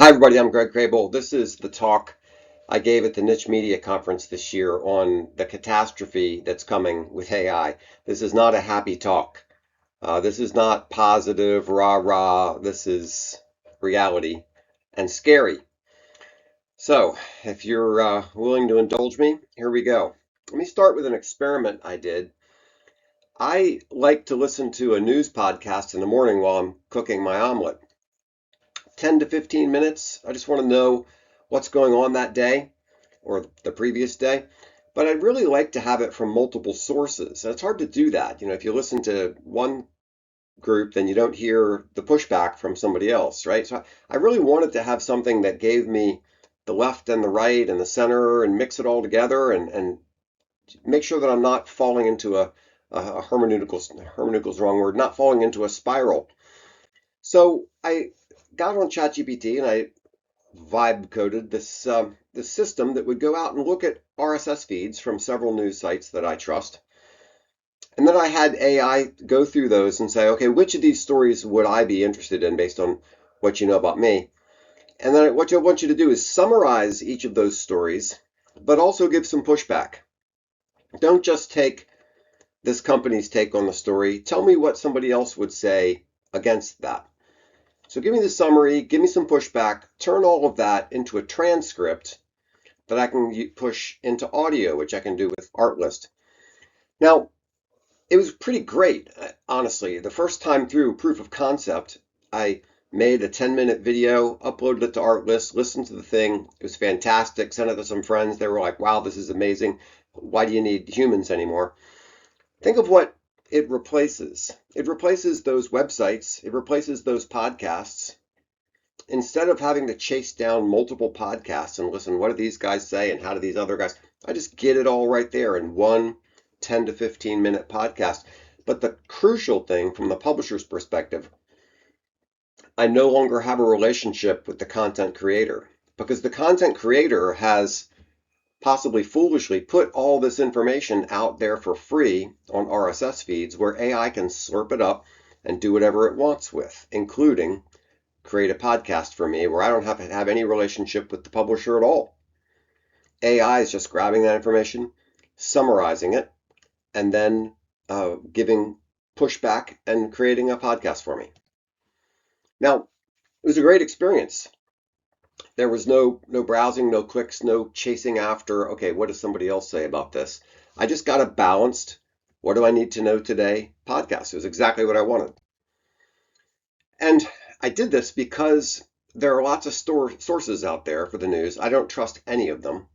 Hi, everybody. I'm Greg Crable. This is the talk I gave at the Niche Media Conference this year on the catastrophe that's coming with AI. This is not a happy talk. This is not positive, rah rah. This is reality and scary. So, if you're willing to indulge me, here we go. Let me start with an experiment I did. I like to listen to a news podcast in the morning while I'm cooking my omelet. 10 to 15 minutes. I just want to know what's going on that day or the previous day. But I'd really like to have it from multiple sources. And it's hard to do that. If you listen to one group, then you don't hear the pushback from somebody else, right? So I really wanted to have something that gave me the left and the right and the center and mix it all together and make sure that I'm not falling into a hermeneutical's the wrong word, not falling into a spiral. So I got on ChatGPT and I vibe coded this system that would go out and look at RSS feeds from several news sites that I trust. And then I had AI go through those and say, okay, which of these stories would I be interested in based on what you know about me? And then what I want you to do is summarize each of those stories, but also give some pushback. Don't just take this company's take on the story. Tell me what somebody else would say against that. So give me the summary, give me some pushback, turn all of that into a transcript that I can push into audio, which I can do with Artlist. Now, it was pretty great, honestly. The first time through proof of concept, I made a 10-minute video, uploaded it to Artlist, listened to the thing. It was fantastic. Sent it to some friends. They were like, wow, this is amazing. Why do you need humans anymore? Think of what it replaces. It replaces those websites. It replaces those podcasts. Instead of having to chase down multiple podcasts and listen, what do these guys say and how do these other guys, I just get it all right there in one 10 to 15 minute podcast. But the crucial thing from the publisher's perspective, I no longer have a relationship with the content creator because the content creator has possibly foolishly put all this information out there for free on RSS feeds where AI can slurp it up and do whatever it wants with, including create a podcast for me where I don't have to have any relationship with the publisher at all. AI is just grabbing that information, summarizing it, and then giving pushback and creating a podcast for me. Now, it was a great experience. There was no browsing, no clicks, no chasing after, okay, what does somebody else say about this? I just got a balanced, what do I need to know today podcast. It was exactly what I wanted. And I did this because there are lots of sources out there for the news. I don't trust any of them.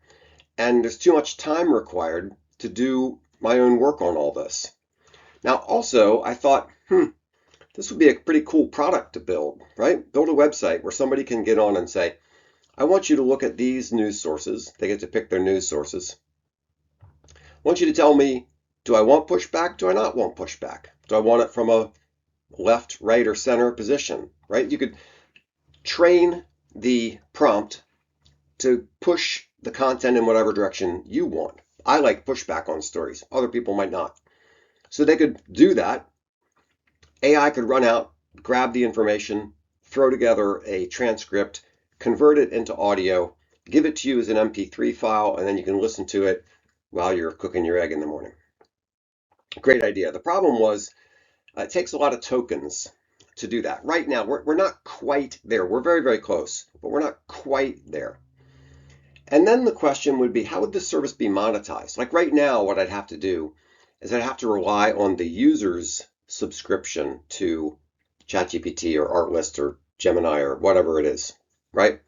And there's too much time required to do my own work on all this. Now, also, I thought, this would be a pretty cool product to build, right? Build a website where somebody can get on and say, I want you to look at these news sources. They get to pick their news sources. I want you to tell me, do I want pushback? Do I not want pushback? Do I want it from a left, right, or center position, right? You could train the prompt to push the content in whatever direction you want. I like pushback on stories. Other people might not. So they could do that. AI could run out, grab the information, throw together a transcript, convert it into audio, give it to you as an MP3 file, and then you can listen to it while you're cooking your egg in the morning. Great idea. The problem was it takes a lot of tokens to do that. Right now, we're not quite there. We're very, very close, but we're not quite there. And then the question would be, how would this service be monetized? Like right now, what I'd have to do is I'd have to rely on the user's subscription to ChatGPT or Artlist or Gemini or whatever it is, right?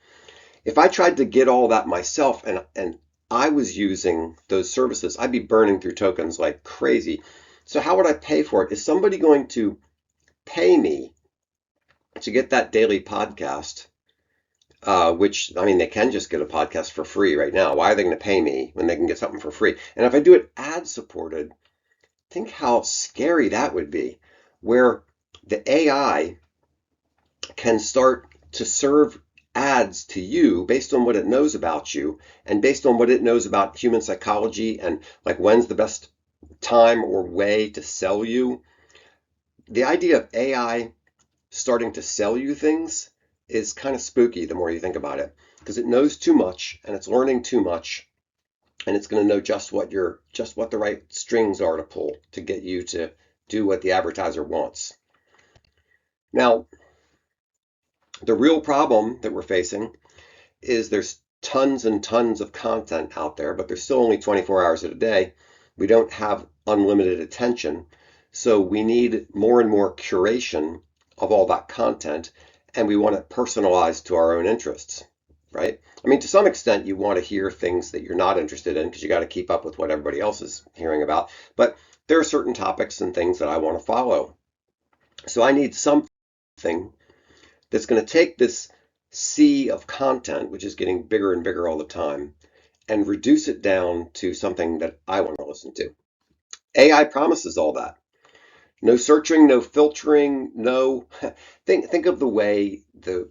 If I tried to get all that myself and I was using those services, I'd be burning through tokens like crazy. So how would I pay for it? Is somebody going to pay me to get that daily podcast? Which, I mean, they can just get a podcast for free right now. Why are they going to pay me when they can get something for free? And if I do it ad supported, think how scary that would be, where the AI can start to serve ads to you based on what it knows about you and based on what it knows about human psychology and like when's the best time or way to sell you. The idea of AI starting to sell you things is kind of spooky the more you think about it, because it knows too much and it's learning too much, and it's going to know just what the right strings are to pull to get you to do what the advertiser wants. Now, the real problem that we're facing is there's tons and tons of content out there, but there's still only 24 hours in a day. We don't have unlimited attention. So we need more and more curation of all that content, and we want it personalized to our own interests, right? I mean, to some extent, you want to hear things that you're not interested in because you got to keep up with what everybody else is hearing about. But there are certain topics and things that I want to follow. So I need something that's going to take this sea of content, which is getting bigger and bigger all the time, and reduce it down to something that I want to listen to. AI promises all that. No searching, no filtering, no think of the way the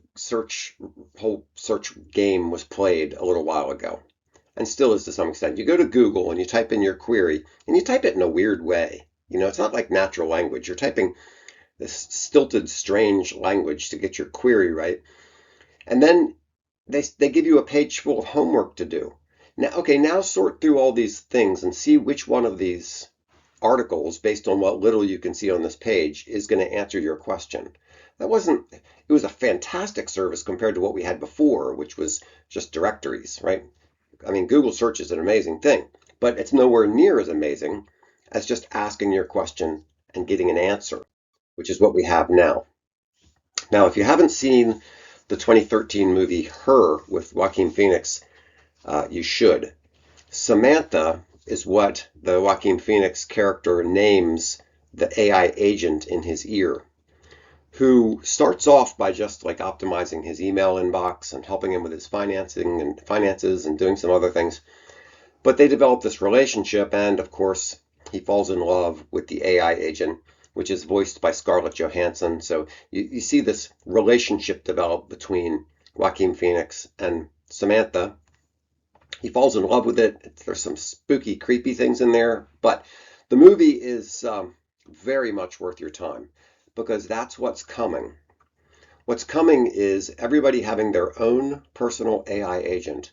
whole search game was played a little while ago, and still is to some extent. You go to Google and you type in your query, and you type it in a weird way. You know, it's not like natural language. You're typing this stilted, strange language to get your query right. And then they give you a page full of homework to do. Now, okay, now sort through all these things and see which one of these articles, based on what little you can see on this page, is going to answer your question. It was a fantastic service compared to what we had before, which was just directories, right? I mean, Google search is an amazing thing, but it's nowhere near as amazing as just asking your question and getting an answer, which is what we have now. Now, if you haven't seen the 2013 movie Her with Joaquin Phoenix, you should. Samantha is what the Joaquin Phoenix character names the AI agent in his ear, who starts off by just like optimizing his email inbox and helping him with his finances and doing some other things. But they develop this relationship, and of course, he falls in love with the AI agent, which is voiced by Scarlett Johansson. So you see this relationship develop between Joaquin Phoenix and Samantha. He falls in love with it. There's some spooky, creepy things in there, but the movie is very much worth your time because that's what's coming. What's coming is everybody having their own personal AI agent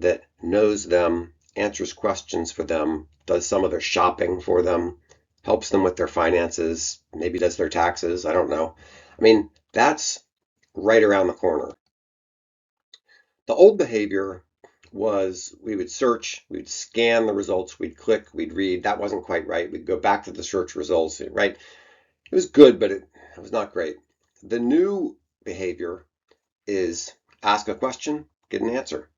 that knows them, answers questions for them, does some of their shopping for them, helps them with their finances, maybe does their taxes. I don't know. I mean, that's right around the corner. The old behavior was we would search, we'd scan the results, we'd click, we'd read. That wasn't quite right. We'd go back to the search results, right? It was good, but it was not great. The new behavior is ask a question, get an answer.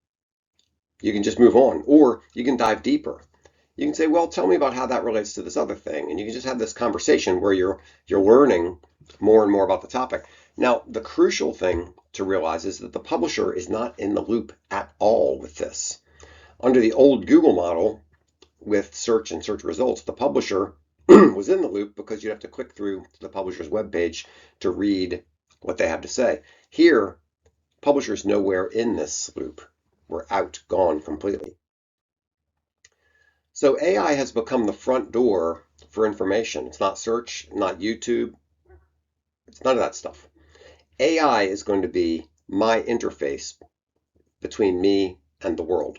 You can just move on, or you can dive deeper. You can say, well, tell me about how that relates to this other thing. And you can just have this conversation where you're learning more and more about the topic. Now, the crucial thing to realize is that the publisher is not in the loop at all with this. Under the old Google model with search and search results, the publisher was in the loop because you have to click through to the publisher's webpage to read what they have to say. Here, publisher's nowhere in this loop. We're out, gone completely. So AI has become the front door for information. It's not search, not YouTube, it's none of that stuff. AI is going to be my interface between me and the world.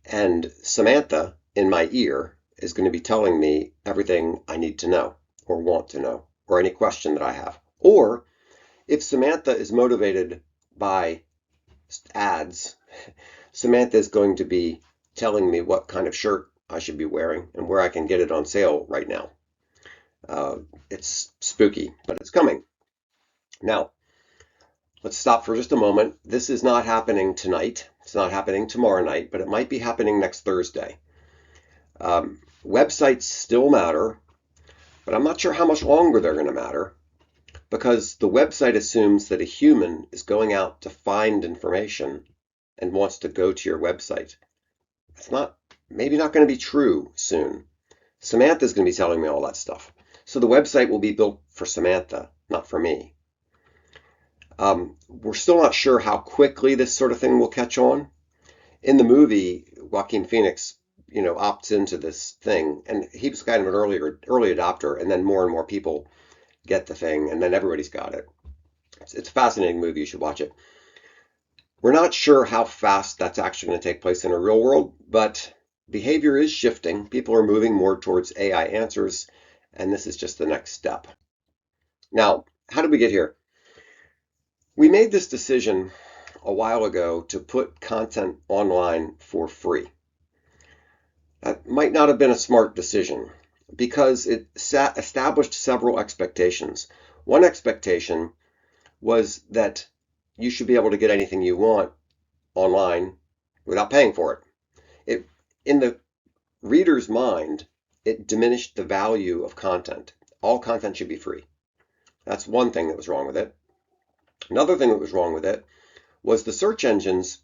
And Samantha in my ear is going to be telling me everything I need to know or want to know or any question that I have. Or if Samantha is motivated by ads, Samantha is going to be telling me what kind of shirt I should be wearing and where I can get it on sale right now. It's spooky, but it's coming. Now, let's stop for just a moment. This is not happening tonight. It's not happening tomorrow night, but it might be happening next Thursday. Websites still matter, but I'm not sure how much longer they're going to matter because the website assumes that a human is going out to find information and wants to go to your website. It's maybe not going to be true soon. Samantha's going to be telling me all that stuff. So the website will be built for Samantha, not for me. We're still not sure how quickly this sort of thing will catch on. In the movie, Joaquin Phoenix, opts into this thing, and he was kind of an early adopter, and then more and more people get the thing, and then everybody's got it. It's a fascinating movie. You should watch it. We're not sure how fast that's actually going to take place in a real world, but behavior is shifting. People are moving more towards AI answers, and this is just the next step. Now, how did we get here? We made this decision a while ago to put content online for free. That might not have been a smart decision because it established several expectations. One expectation was that you should be able to get anything you want online without paying for it. In the reader's mind, it diminished the value of content. All content should be free. That's one thing that was wrong with it. Another thing that was wrong with it was the search engines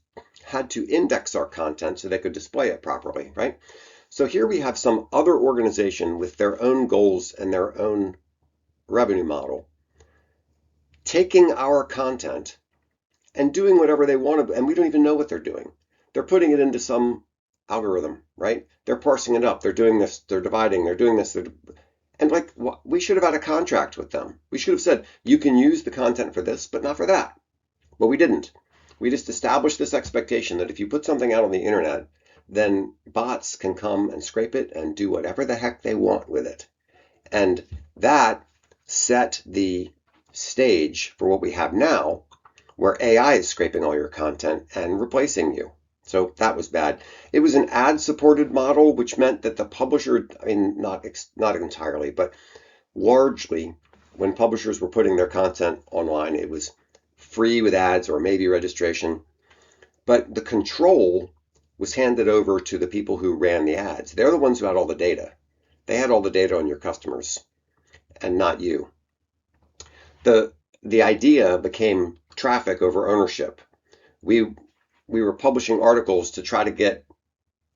had to index our content so they could display it properly, right? So here we have some other organization with their own goals and their own revenue model taking our content and doing whatever they want to, and we don't even know what they're doing. They're putting it into some algorithm, right? They're parsing it up. They're doing this. They're dividing. They're doing this. And like, we should have had a contract with them. We should have said, you can use the content for this, but not for that. But we didn't. We just established this expectation that if you put something out on the internet, then bots can come and scrape it and do whatever the heck they want with it. And that set the stage for what we have now, where AI is scraping all your content and replacing you. So that was bad. It was an ad-supported model, which meant that the publisher, I mean, not entirely, but largely, when publishers were putting their content online, it was free with ads or maybe registration. But the control was handed over to the people who ran the ads. They're the ones who had all the data. They had all the data on your customers and not you. The idea became traffic over ownership. We were publishing articles to try to get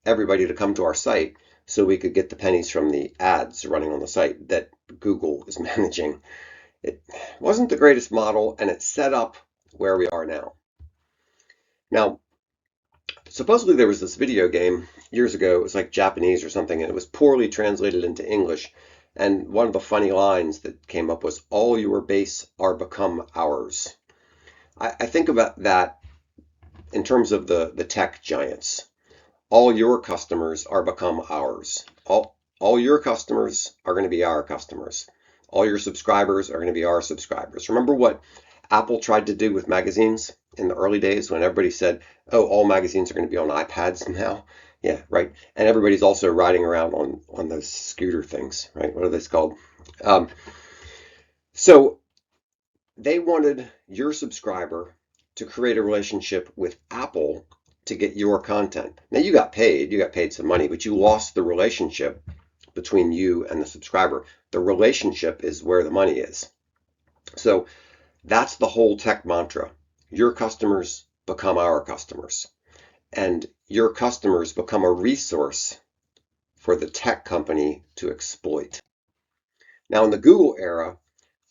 everybody to come to our site so we could get the pennies from the ads running on the site that Google is managing. It wasn't the greatest model, and it set up where we are now. Now, supposedly there was this video game years ago. It was like Japanese or something, and it was poorly translated into English. And one of the funny lines that came up was, all your base are become ours. I think about that in terms of the tech giants. All your customers are become ours. All your customers are going to be our customers. All your subscribers are going to be our subscribers. Remember what Apple tried to do with magazines in the early days when everybody said, oh, all magazines are going to be on iPads now? Yeah, right. And everybody's also riding around on those scooter things, right? What are those called? So they wanted your subscriber to create a relationship with Apple to get your content. Now you got paid some money, but you lost the relationship between you and the subscriber. The relationship is where the money is. So that's the whole tech mantra. Your customers become our customers, and your customers become a resource for the tech company to exploit. Now in the Google era,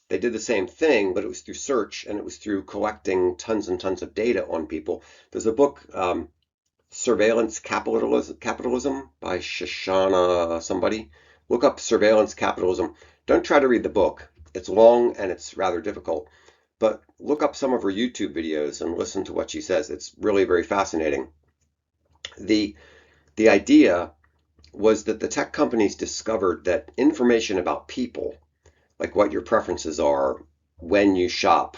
they did the same thing, but it was through search, and it was through collecting tons and tons of data on people. There's a book, Surveillance Capitalism by Shoshana somebody. Look up Surveillance Capitalism. Don't try to read the book. It's long and it's rather difficult. But look up some of her YouTube videos and listen to what she says. It's really very fascinating. The idea was that the tech companies discovered that information about people, like what your preferences are, when you shop,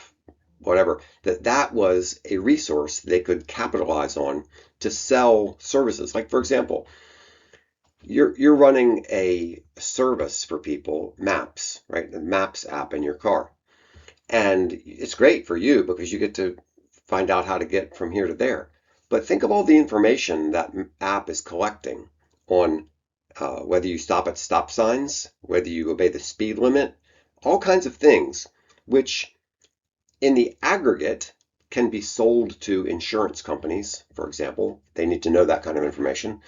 whatever, that was a resource they could capitalize on to sell services. Like, for example, you're running a service for people, Maps, right? The Maps app in your car. And it's great for you because you get to find out how to get from here to there. But think of all the information that app is collecting on whether you stop at stop signs, whether you obey the speed limit, all kinds of things, which in the aggregate can be sold to insurance companies, for example. They need to know that kind of information.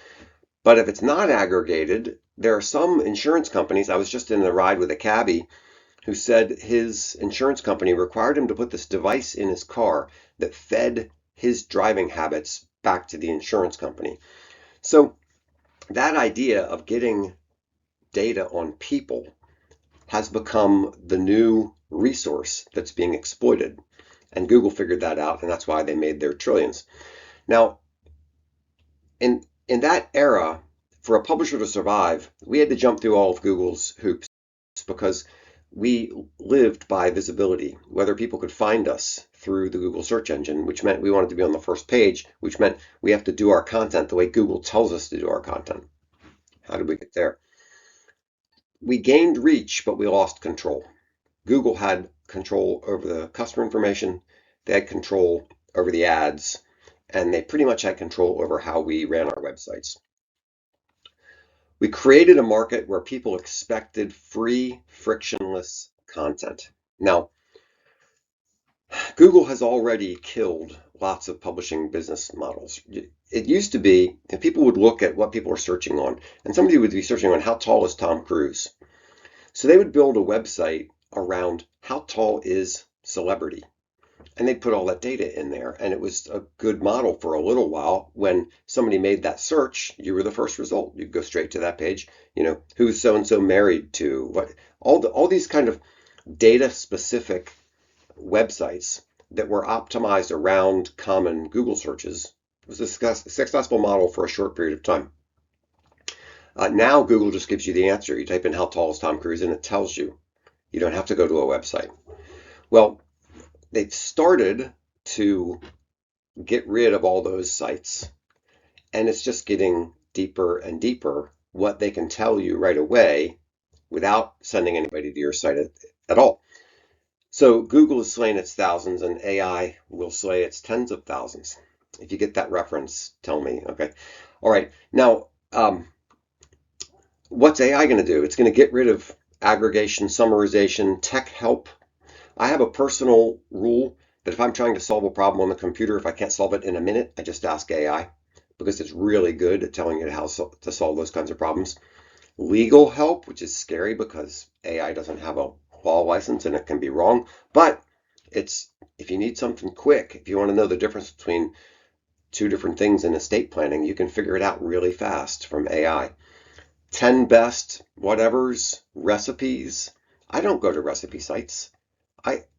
But if it's not aggregated, there are some insurance companies. I was just in a ride with a cabbie who said his insurance company required him to put this device in his car that fed his driving habits back to the insurance company. So that idea of getting data on people has become the new resource that's being exploited. And Google figured that out, and that's why they made their trillions. Now, in that era, for a publisher to survive, we had to jump through all of Google's hoops because we lived by visibility, whether people could find us through the Google search engine, which meant we wanted to be on the first page, which meant we have to do our content the way Google tells us to do our content. How did we get there? We gained reach, but we lost control. Google had control over the customer information, they had control over the ads, and they pretty much had control over how we ran our websites. We created a market where people expected free, frictionless content. Now, Google has already killed lots of publishing business models. It used to be that people would look at what people are searching on, and somebody would be searching on how tall is Tom Cruise. So they would build a website around how tall is celebrity. And they'd put all that data in there. And it was a good model for a little while. When somebody made that search, you were the first result. You'd go straight to that page. Who's so-and-so married to? What? All these kind of data specific websites that were optimized around common Google searches was a successful model for a short period of time. Now Google just gives you the answer. You type in how tall is Tom Cruise and it tells you. You don't have to go to a website. Well, they've started to get rid of all those sites, and it's just getting deeper and deeper what they can tell you right away without sending anybody to your site at all. So Google is slaying its thousands, and AI will slay its tens of thousands. If you get that reference, tell me. Okay. All right. Now, what's AI going to do? It's going to get rid of aggregation, summarization, tech help. I have a personal rule that if I'm trying to solve a problem on the computer, if I can't solve it in a minute, I just ask AI because it's really good at telling you how to solve those kinds of problems. Legal help, which is scary because AI doesn't have a law license and it can be wrong, but if you need something quick, if you want to know the difference between two different things in estate planning, you can figure it out really fast from AI. 10 best whatevers, recipes. I don't go to recipe sites.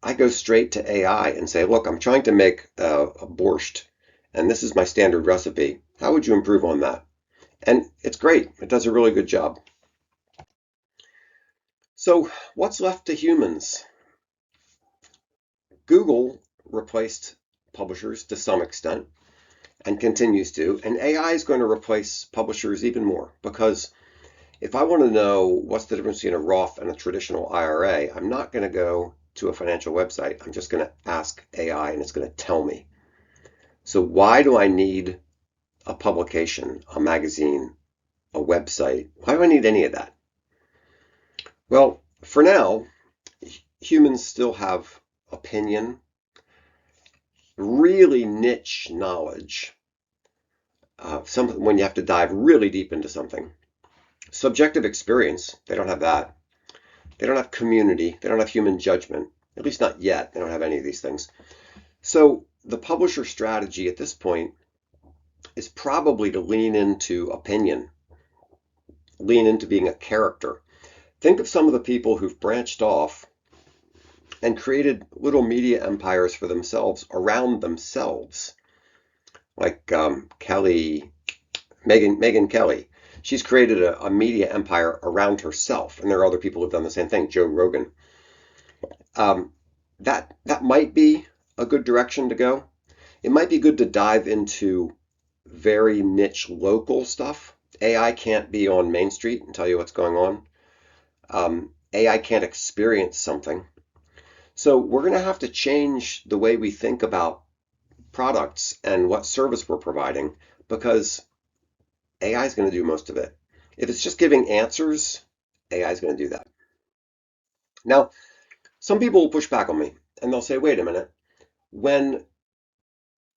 I go straight to AI and say, look, I'm trying to make a borscht, and this is my standard recipe. How would you improve on that? And it's great. It does a really good job. So what's left to humans? Google replaced publishers to some extent and continues to, and AI is going to replace publishers even more because if I want to know what's the difference between a Roth and a traditional IRA, I'm not going to go to a financial website. I'm just going to ask AI and it's going to tell me. So why do I need a publication, a magazine, a website? Why do I need any of that? Well, for now, humans still have opinion, really niche knowledge, something when you have to dive really deep into something. Subjective experience, they don't have that. They don't have community. They don't have human judgment, at least not yet. They don't have any of these things. So the publisher strategy at this point is probably to lean into opinion, lean into being a character. Think of some of the people who've branched off and created little media empires for themselves around themselves, like Megyn Kelly. She's created a media empire around herself, and there are other people who've done the same thing. Joe Rogan. That might be a good direction to go. It might be good to dive into very niche local stuff. AI can't be on Main Street and tell you what's going on. AI can't experience something. So we're going to have to change the way we think about products and what service we're providing because AI is going to do most of it. If it's just giving answers, AI is going to do that. Now, some people will push back on me and they'll say, wait a minute, when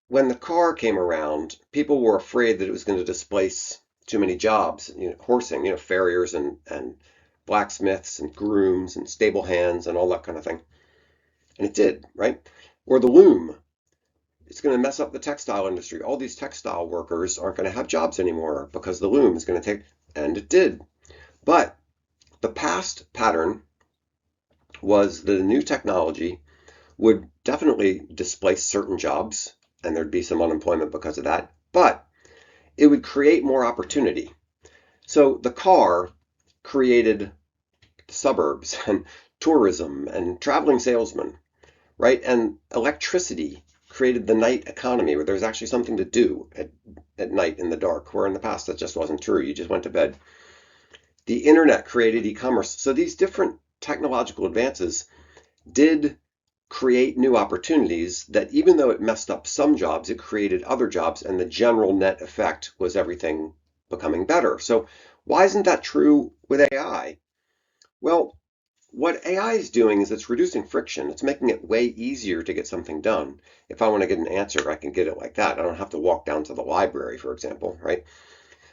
the car came around, people were afraid that it was going to displace too many jobs, horsing, farriers and blacksmiths and grooms and stable hands and all that kind of thing. And it did, right? Or the loom. It's going to mess up the textile industry. All these textile workers aren't going to have jobs anymore because the loom is going to take, and it did. But the past pattern was that a new technology would definitely displace certain jobs, and there'd be some unemployment because of that, but it would create more opportunity. So the car created suburbs and tourism and traveling salesmen, right? And electricity created the night economy where there's actually something to do at night in the dark, where in the past that just wasn't true. You just went to bed. The internet created e-commerce. So these different technological advances did create new opportunities that even though it messed up some jobs, it created other jobs, and the general net effect was everything becoming better. So why isn't that true with AI? Well, what AI is doing is it's reducing friction. It's making it way easier to get something done. If I want to get an answer, I can get it like that. I don't have to walk down to the library, for example, right?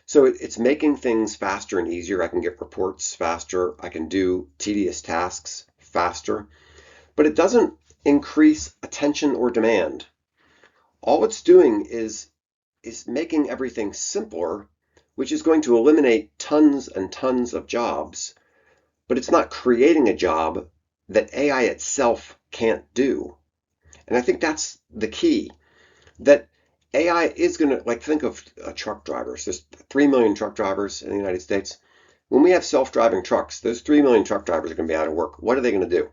So it's making things faster and easier. I can get reports faster. I can do tedious tasks faster, but it doesn't increase attention or demand. All it's doing is making everything simpler, which is going to eliminate tons and tons of jobs, but it's not creating a job that AI itself can't do. And I think that's the key, that AI is going to, like, think of truck drivers. There's 3 million truck drivers in the United States. When we have self-driving trucks, those 3 million truck drivers are going to be out of work. What are they going to do?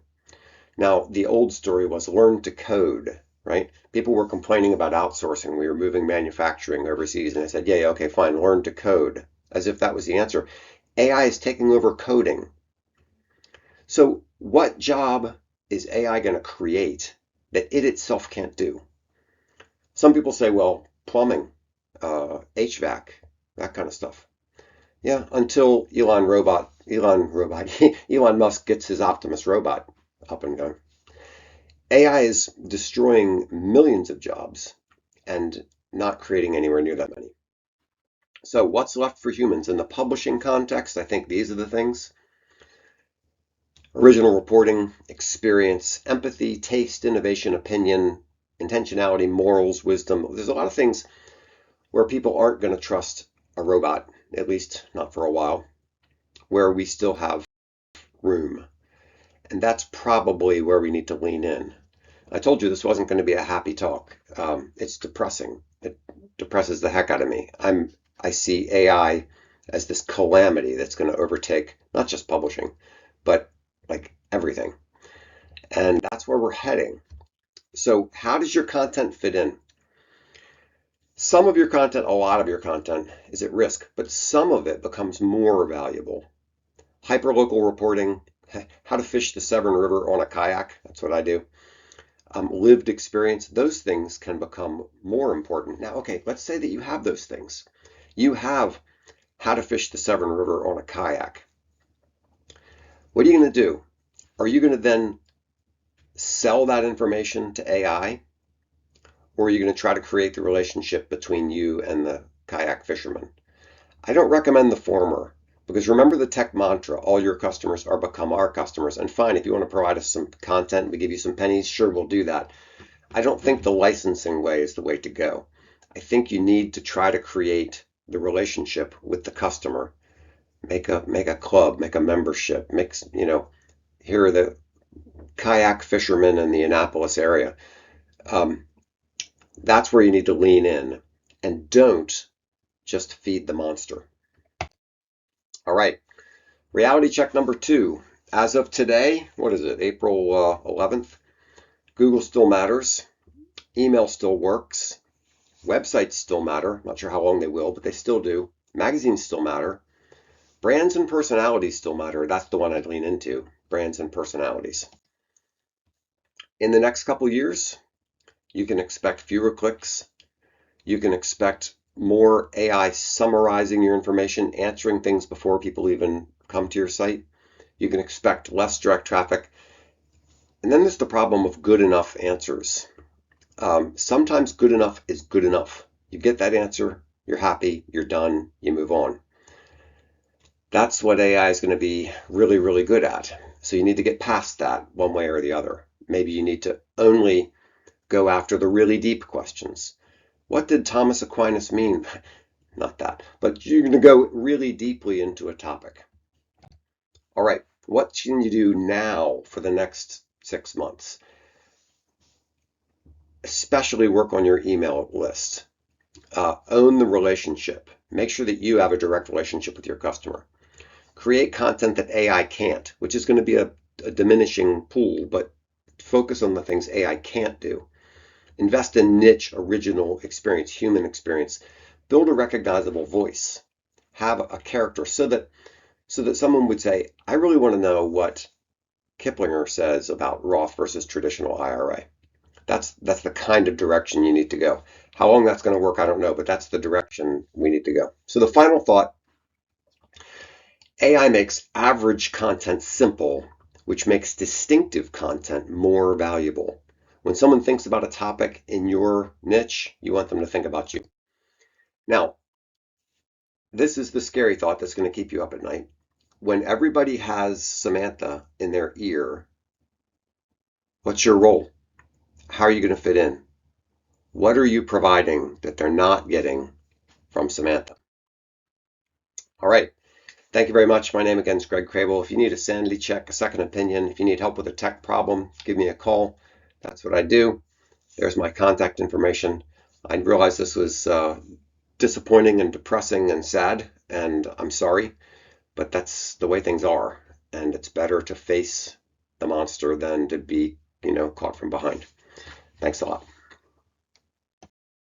Now, the old story was learn to code, right? People were complaining about outsourcing. We were moving manufacturing overseas, and I said, yeah, okay, fine, learn to code, as if that was the answer. AI is taking over coding. So what job is AI going to create that it itself can't do? Some people say, well, plumbing, HVAC, that kind of stuff. Yeah, until Elon Musk gets his Optimus robot up and going. AI is destroying millions of jobs and not creating anywhere near that many. So what's left for humans in the publishing context? I think these are the things: original reporting, experience, empathy, taste, innovation, opinion, intentionality, morals, wisdom. There's a lot of things where people aren't going to trust a robot, at least not for a while, where we still have room. And that's probably where we need to lean in. I told you this wasn't going to be a happy talk. It's depressing. It depresses the heck out of me. I see AI as this calamity that's going to overtake not just publishing, but like everything. And that's where we're heading. So how does your content fit in? Some of your content, a lot of your content is at risk, but some of it becomes more valuable. Hyperlocal reporting, how to fish the Severn River on a kayak, that's what I do. Lived experience, those things can become more important. Now, okay, let's say that you have those things. You have how to fish the Severn River on a kayak. What are you going to do? Are you going to then sell that information to AI? Or are you going to try to create the relationship between you and the kayak fisherman? I don't recommend the former, because remember the tech mantra, all your customers are become our customers. And fine, if you want to provide us some content, we give you some pennies, sure, we'll do that. I don't think the licensing way is the way to go. I think you need to try to create the relationship with the customer. Make a club, make a membership, here are the kayak fishermen in the Annapolis area. That's where you need to lean in, and don't just feed the monster. All right, reality check number 2. As of today, what is it, April 11th? Google still matters. Email still works. Websites still matter. Not sure how long they will, but they still do. Magazines still matter. Brands and personalities still matter. That's the one I'd lean into, brands and personalities. In the next couple years, you can expect fewer clicks. You can expect more AI summarizing your information, answering things before people even come to your site. You can expect less direct traffic. And then there's the problem of good enough answers. Sometimes good enough is good enough. You get that answer, you're happy, you're done, you move on. That's what AI is going to be really, really good at. So you need to get past that one way or the other. Maybe you need to only go after the really deep questions. What did Thomas Aquinas mean? Not that, but you're going to go really deeply into a topic. All right, What can you do now for the next 6 months? Especially work on your email list. Own the relationship. Make sure that you have a direct relationship with your customer. Create content that AI can't, which is going to be a diminishing pool, but focus on the things AI can't do. Invest in niche, original experience, human experience. Build a recognizable voice. Have a character so that someone would say, I really want to know what Kiplinger says about Roth versus traditional IRA. That's the kind of direction you need to go. How long that's going to work, I don't know, but that's the direction we need to go. So the final thought, AI makes average content simple, which makes distinctive content more valuable. When someone thinks about a topic in your niche, you want them to think about you. Now, this is the scary thought that's going to keep you up at night. When everybody has Samantha in their ear, what's your role? How are you going to fit in? What are you providing that they're not getting from Samantha? All right. Thank you very much. My name again is Greg Crable. If you need a sanity check, a second opinion, if you need help with a tech problem, give me a call. That's what I do. There's my contact information. I realize this was disappointing and depressing and sad, and I'm sorry, but that's the way things are. And it's better to face the monster than to be, caught from behind. Thanks a lot.